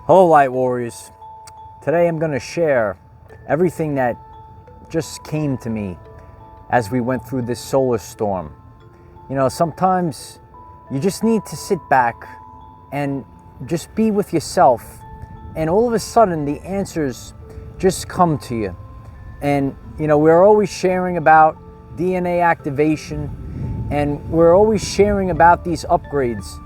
Hello, Light Warriors. Today I'm going to share everything that just came to me as we went through this solar storm. You know, sometimes you just need to sit back and just be with yourself, and all of a sudden the answers just come to you. And you know, we're always sharing about DNA activation, and we're always sharing about these upgrades.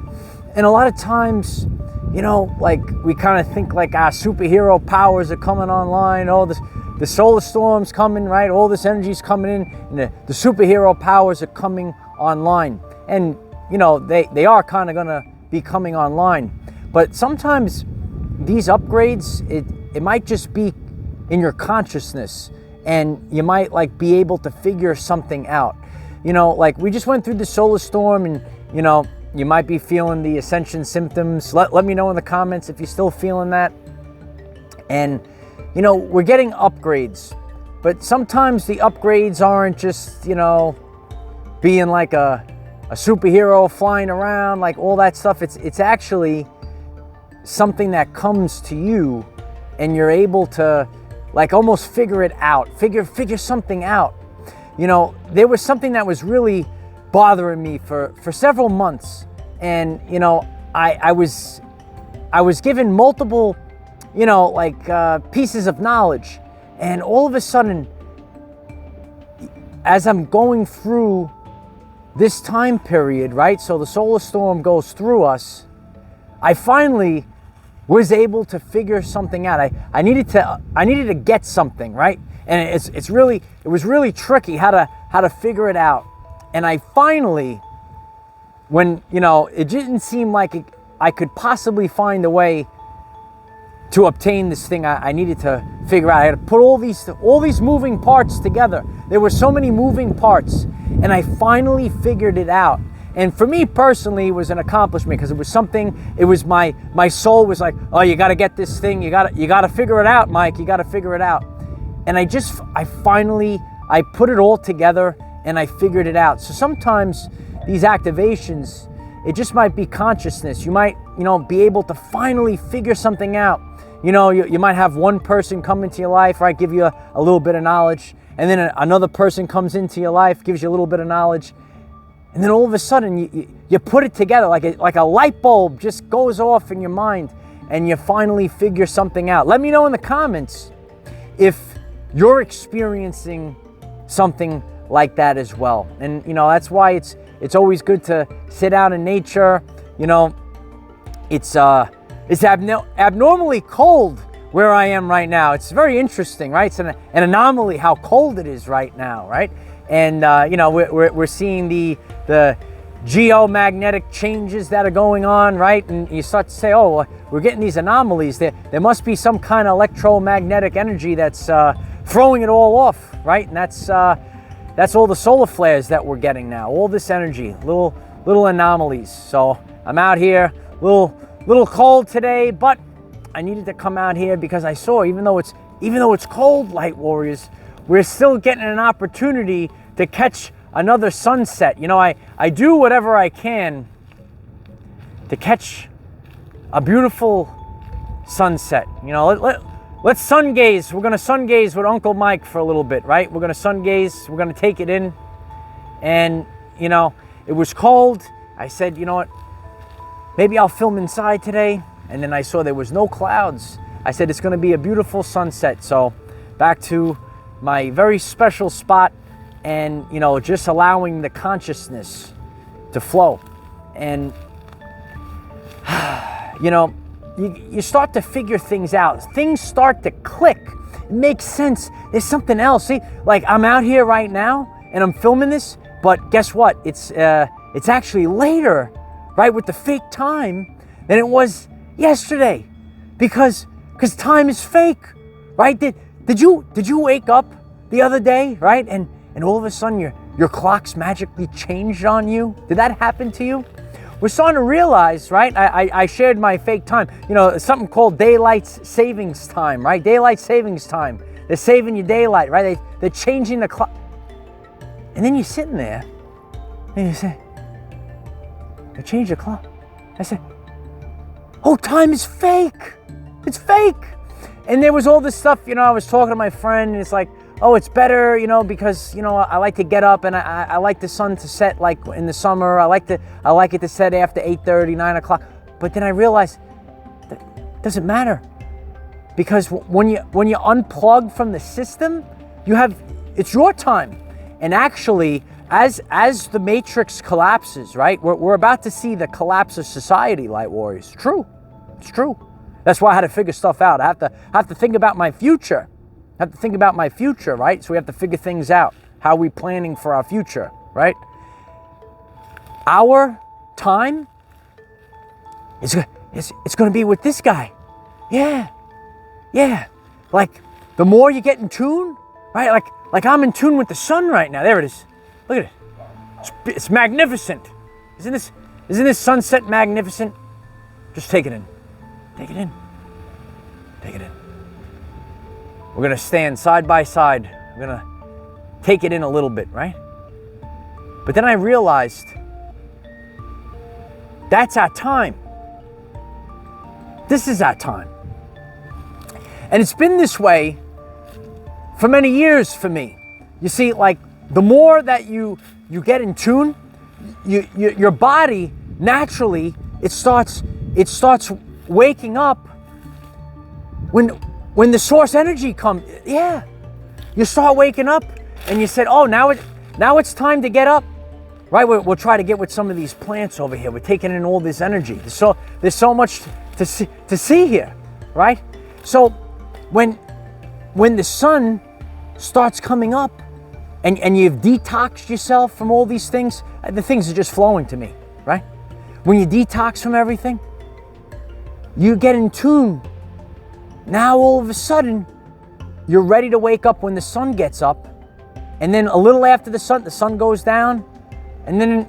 And a lot of times, you know, like we kind of think like our superhero powers are coming online. Oh, the solar storm's coming, right? All this energy's coming in, and the superhero powers are coming online. And you know, they are kind of gonna be coming online. But sometimes these upgrades, it might just be in your consciousness, and you might like be able to figure something out. You know, like we just went through the solar storm, and you know, you might be feeling the ascension symptoms. Let me know in the comments if you're still feeling that. And you know, we're getting upgrades, but sometimes the upgrades aren't just, you know, being like a superhero flying around, like all that stuff. It's actually something that comes to you, and you're able to like almost figure it out, figure something out. You know, there was something that was really bothering me for several months, and you know, I was given multiple, you know, like pieces of knowledge, and all of a sudden, as I'm going through this time period, right? So the solar storm goes through us. I finally was able to figure something out. I needed to get something, right? And it was really tricky how to figure it out. And I finally, when, you know, it didn't seem like I could possibly find a way to obtain this thing I needed to figure out. I had to put all these moving parts together. There were so many moving parts, and I finally figured it out. And for me personally, it was an accomplishment, because it was something, it was my soul was like, oh, you got to get this thing. You got to figure it out, Mike. You got to figure it out. And I finally put it all together, and I figured it out. So sometimes these activations, it just might be consciousness. You might, you know, be able to finally figure something out. You know, you might have one person come into your life, right, give you a little bit of knowledge, and then another person comes into your life, gives you a little bit of knowledge, and then all of a sudden you put it together, like a light bulb just goes off in your mind, and you finally figure something out. Let me know in the comments if you're experiencing something like that as well. And you know, that's why it's always good to sit out in nature. You know, it's abnormally cold where I am right now. It's very interesting, right? It's an anomaly how cold it is right now, right? And you know, we're seeing the geomagnetic changes that are going on, right? And you start to say, oh, we're getting these anomalies. There must be some kind of electromagnetic energy that's throwing it all off, right? And that's all the solar flares that we're getting now. All this energy, little anomalies. So I'm out here, little cold today, but I needed to come out here because I saw, even though it's cold, Light Warriors, we're still getting an opportunity to catch another sunset. You know, I do whatever I can to catch a beautiful sunset. You know, let's sun gaze. We're gonna sun gaze with Uncle Mike for a little bit, right? We're gonna sun gaze. We're gonna take it in. And you know, it was cold. I said, you know what? Maybe I'll film inside today. And then I saw there was no clouds. I said, it's gonna be a beautiful sunset. So back to my very special spot, and you know, just allowing the consciousness to flow. And you know, you start to figure things out. Things start to click. It makes sense. There's something else. See, like I'm out here right now and I'm filming this, but guess what? It's actually later, right, with the fake time than it was yesterday, because time is fake, right? Did you wake up the other day, right, and all of a sudden your clocks magically changed on you? Did that happen to you? We're starting to realize, right? I shared my fake time. You know, something called daylight savings time, right? Daylight savings time. They're saving you daylight, right? They're changing the clock. And then you're sitting there and you say, they changed the clock. I said, oh, time is fake. It's fake. And there was all this stuff, I was talking to my friend, and it's like, oh, it's better, because, I like to get up, and I like the sun to set like in the summer. I like it to set after 8:30, 9 o'clock. But then I realized that doesn't matter. Because when you unplug from the system, it's your time. And actually, as the matrix collapses, right? We're about to see the collapse of society, light warriors. It's true. That's why I had to figure stuff out. I have to think about my future. Right? So we have to figure things out. How are we planning for our future, right? Our time is going to be with this guy. Yeah. Like the more you get in tune, right? Like I'm in tune with the sun right now. There it is. Look at it. It's magnificent. Isn't this sunset magnificent? Just take it in. Take it in. We're going to stand side by side. We're going to take it in a little bit, right? But then I realized that's our time. This is our time. And it's been this way for many years for me. You see, like the more that you get in tune, your body naturally it starts waking up when the source energy comes. Yeah, you start waking up, and you said, "Oh, now it's time to get up." Right? We'll try to get with some of these plants over here. We're taking in all this energy. There's so much to see here, right? So when the sun starts coming up, and you've detoxed yourself from all these things, the things are just flowing to me, right? When you detox from everything, you get in tune. Now all of a sudden, you're ready to wake up when the sun gets up, and then a little after the sun goes down, and then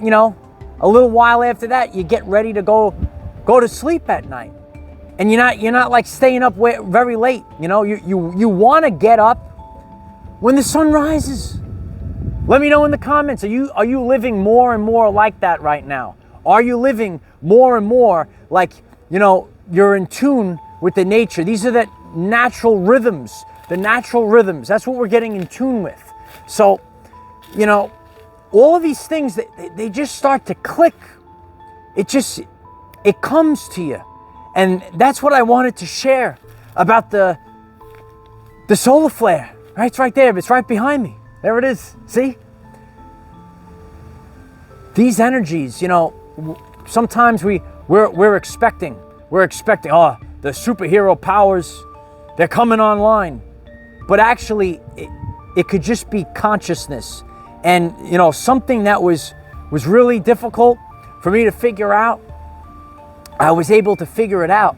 a little while after that, you get ready to go to sleep at night, and you're not like staying up very late. You want to get up when the sun rises. Let me know in the comments. Are you living more and more like that right now? Are you living more and more like you're in tune with the nature? These are the natural rhythms. That's what we're getting in tune with. So, all of these things, they just start to click. It comes to you. And that's what I wanted to share about the solar flare. Right? It's right there. It's right behind me. There it is. See? These energies, sometimes we're expecting, oh, the superhero powers, they're coming online. But actually, it could just be consciousness. And, something that was really difficult for me to figure out, I was able to figure it out.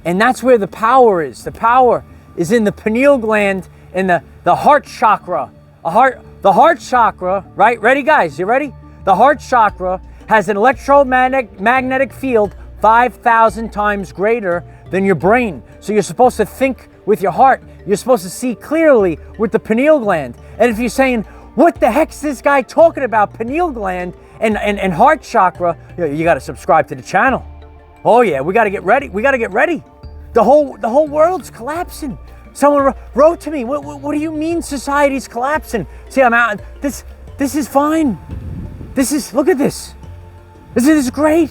And that's where the power is. The power is in the pineal gland and the heart chakra. The heart chakra, right? Ready, guys? You ready? The heart chakra has an electromagnetic field 5,000 times greater than your brain. So you're supposed to think with your heart. You're supposed to see clearly with the pineal gland. And if you're saying, what the heck's this guy talking about? Pineal gland and heart chakra, you got to subscribe to the channel. Oh yeah, we got to get ready. The whole world's collapsing. Someone wrote to me, what do you mean society's collapsing? See, I'm out. This is fine. Look at this. This is great.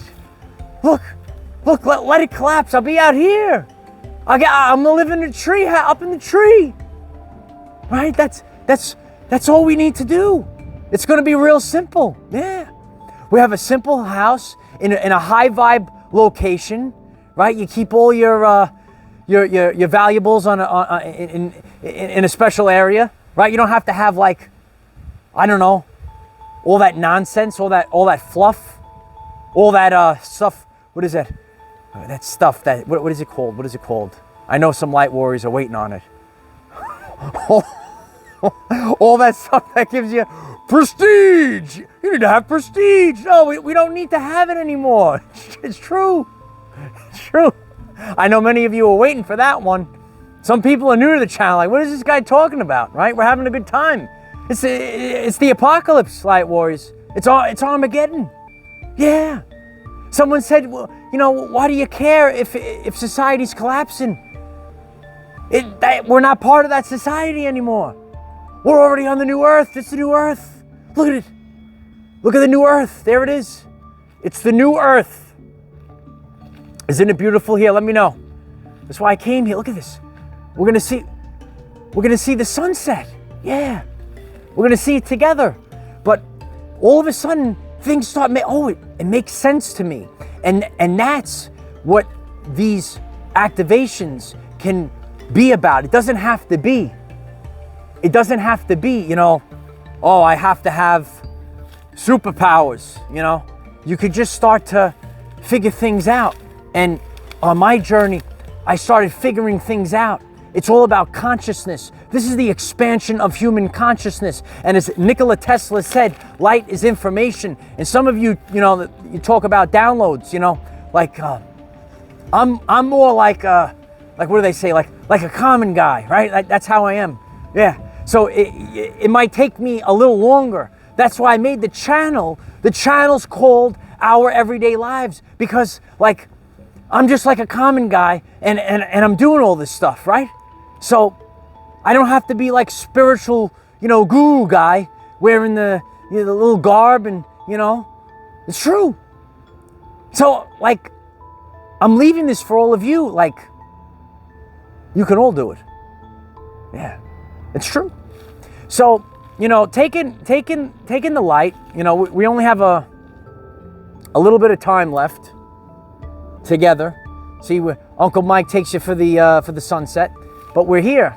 Look, let it collapse. I'll be out here. I'm gonna live in a tree, up in the tree. Right? That's all we need to do. It's gonna be real simple. Yeah. We have a simple house in a high vibe location, right? You keep all your valuables in a special area, right? You don't have to have all that nonsense, all that fluff, all that stuff. What is that? That stuff that what is it called? What is it called? I know some light warriors are waiting on it. All that stuff that gives you prestige. You need to have prestige. No, we don't need to have it anymore. It's true. I know many of you are waiting for that one. Some people are new to the channel, like, what is this guy talking about, right? We're having a good time. It's the apocalypse, light warriors. It's Armageddon. Yeah. Someone said, well, why do you care if society's collapsing? We're not part of that society anymore. We're already on the new earth. It's the new earth. Look at it. Look at the new earth. There it is. It's the new earth. Isn't it beautiful here? Let me know. That's why I came here. Look at this. We're gonna see the sunset. Yeah. We're gonna see it together. But all of a sudden, things start it makes sense to me. And that's what these activations can be about. It doesn't have to be. It doesn't have to be, I have to have superpowers, You could just start to figure things out. And on my journey, I started figuring things out. It's all about consciousness. This is the expansion of human consciousness. And as Nikola Tesla said, light is information. And some of you, you talk about downloads, I'm more like what do they say? Like a common guy, right? That's how I am. Yeah. So it might take me a little longer. That's why I made the channel. The channel's called Our Everyday Lives, because I'm just like a common guy and I'm doing all this stuff, right? So I don't have to be like spiritual, guru guy wearing the little garb and, it's true. So I'm leaving this for all of you. You can all do it. Yeah, it's true. So, taking the light, we only have a little bit of time left together. See, Uncle Mike takes you for the sunset, but we're here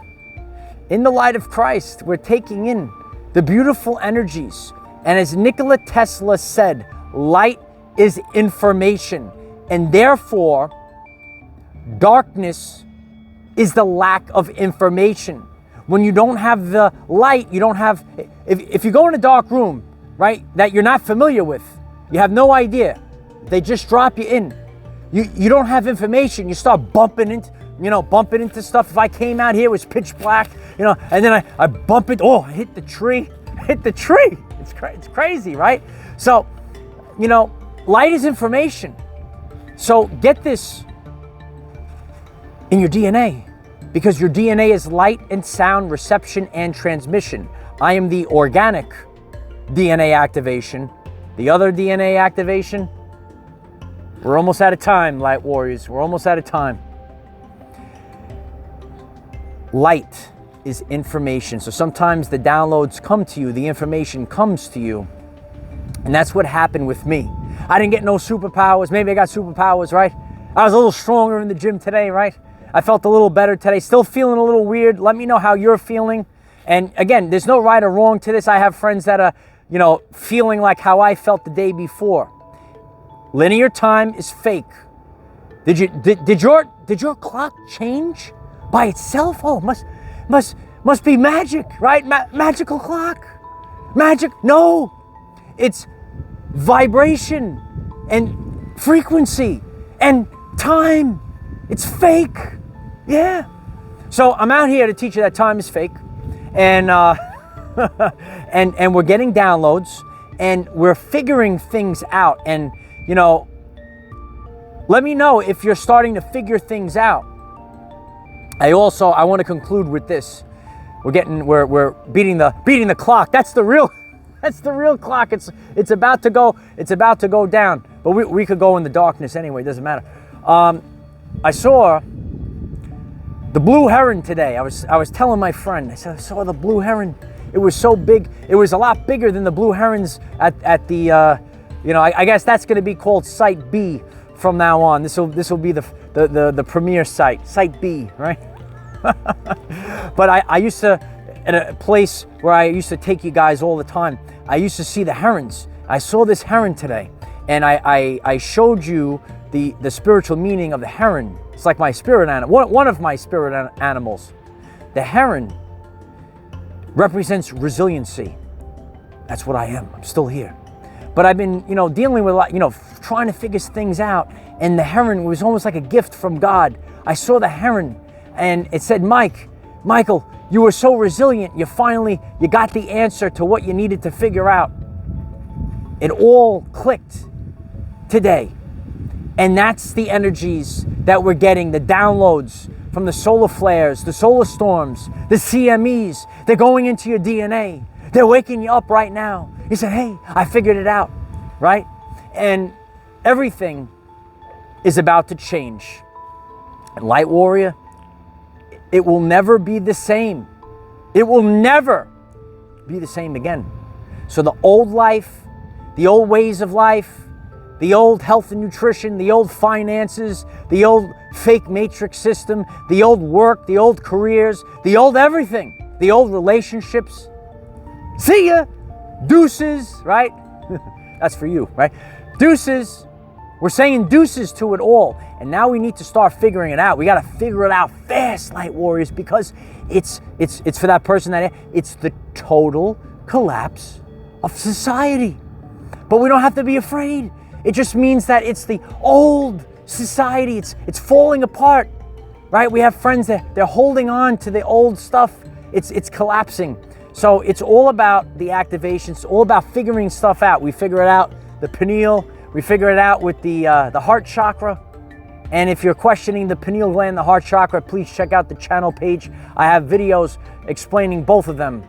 in the light of Christ. We're taking in the beautiful energies. And as Nikola Tesla said, light is information, and therefore darkness is the lack of information. When you don't have the light, you don't have, if you go in a dark room, right, that you're not familiar with, you have no idea, they just drop you in. You don't have information, you start bumping into stuff. If I came out here, it was pitch black, and then I bump it, I hit the tree. It's crazy, right? So, light is information. So get this in your DNA, because your DNA is light and sound reception and transmission. I am the organic DNA activation. The other DNA activation, we're almost out of time, Light Warriors. We're almost out of time. Light is information. So sometimes the downloads come to you, the information comes to you. And that's what happened with me. I didn't get no superpowers. Maybe I got superpowers, right? I was a little stronger in the gym today, right? I felt a little better today. Still feeling a little weird. Let me know how you're feeling. And again, there's no right or wrong to this. I have friends that are, feeling like how I felt the day before. Linear time is fake. Did your clock change by itself? Oh, must be magic, right? Magical clock. Magic? No. It's vibration and frequency and time. It's fake. Yeah. So I'm out here to teach you that time is fake, and and we're getting downloads, and we're figuring things out. And let me know if you're starting to figure things out. I want to conclude with this. We're beating the clock. That's the real clock. It's about to go down. But we could go in the darkness anyway. It doesn't matter. I saw the blue heron today. I was telling my friend. I said I saw the blue heron. It was so big. It was a lot bigger than the blue herons at the. I guess that's going to be called Site B from now on. This will be the premier Site B, right? But I used to, at a place where I used to take you guys all the time, I used to see the herons. I saw this heron today, and I showed you the spiritual meaning of the heron. It's like my spirit animal, one of my spirit animals. The heron represents resiliency. That's what I am. I'm still here. But I've been, dealing with a lot, trying to figure things out. And the heron was almost like a gift from God. I saw the heron, and it said, Michael, you were so resilient. You got the answer to what you needed to figure out. It all clicked today. And that's the energies that we're getting, the downloads from the solar flares, the solar storms, the CMEs. They're going into your DNA. They're waking you up right now. You said, hey, I figured it out, right? And everything is about to change. And Light Warrior, it will never be the same. It will never be the same again. So the old life, the old ways of life, the old health and nutrition, the old finances, the old fake matrix system, the old work, the old careers, the old everything, the old relationships. See ya, deuces, right? That's for you, right? Deuces. We're saying deuces to it all. And now we need to start figuring it out. We got to figure it out fast, Light Warriors, because it's for that person that it's the total collapse of society. But we don't have to be afraid. It just means that it's the old society. It's falling apart, right? We have friends that they're holding on to the old stuff. It's collapsing. So it's all about the activations. It's all about figuring stuff out. We figure it out, the pineal. We figure it out with the heart chakra. And if you're questioning the pineal gland, the heart chakra, please check out the channel page. I have videos explaining both of them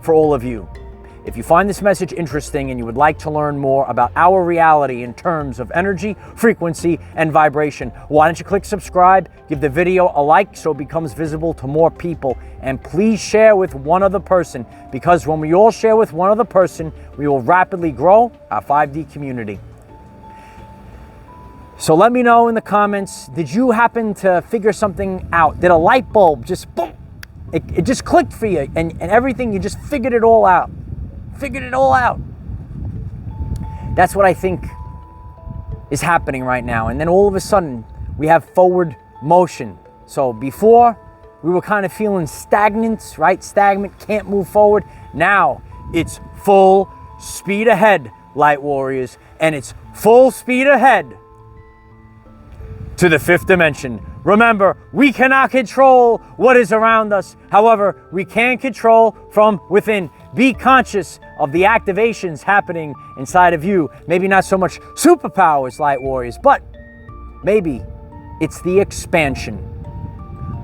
for all of you. If you find this message interesting and you would like to learn more about our reality in terms of energy, frequency, and vibration, why don't you click subscribe, give the video a like so it becomes visible to more people, and please share with one other person, because when we all share with one other person, we will rapidly grow our 5D community. So let me know in the comments, did you happen to figure something out? Did a light bulb just boom? It just clicked for you and everything, you just figured it all out. Figured it all out. That's what I think is happening right now. And then all of a sudden, we have forward motion. So before, we were kind of feeling stagnant, right? Stagnant, can't move forward. Now, it's full speed ahead, Light Warriors. And it's full speed ahead to the 5th dimension. Remember, we cannot control what is around us. However, we can control from within. Be conscious of the activations happening inside of you. Maybe not so much superpowers, Light Warriors, but maybe it's the expansion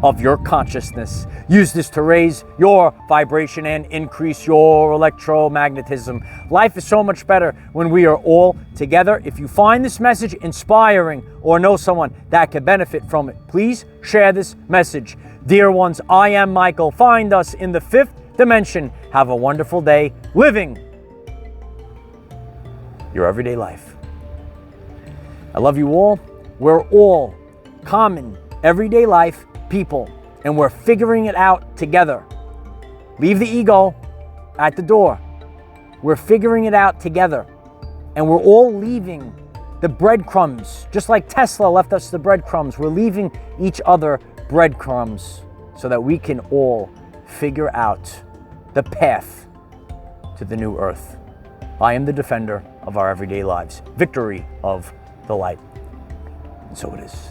of your consciousness. Use this to raise your vibration and increase your electromagnetism. Life is so much better when we are all together. If you find this message inspiring or know someone that could benefit from it, please share this message. Dear ones, I am Michael. Find us in the 5th dimension. Have a wonderful day living your everyday life. I love you all. We're all common everyday life people, and we're figuring it out together. Leave the ego at the door. We're figuring it out together, and we're all leaving the breadcrumbs, just like Tesla left us the breadcrumbs. We're leaving each other breadcrumbs so that we can all figure out the path to the new earth. I am the defender of our everyday lives. Victory of the light. And so it is.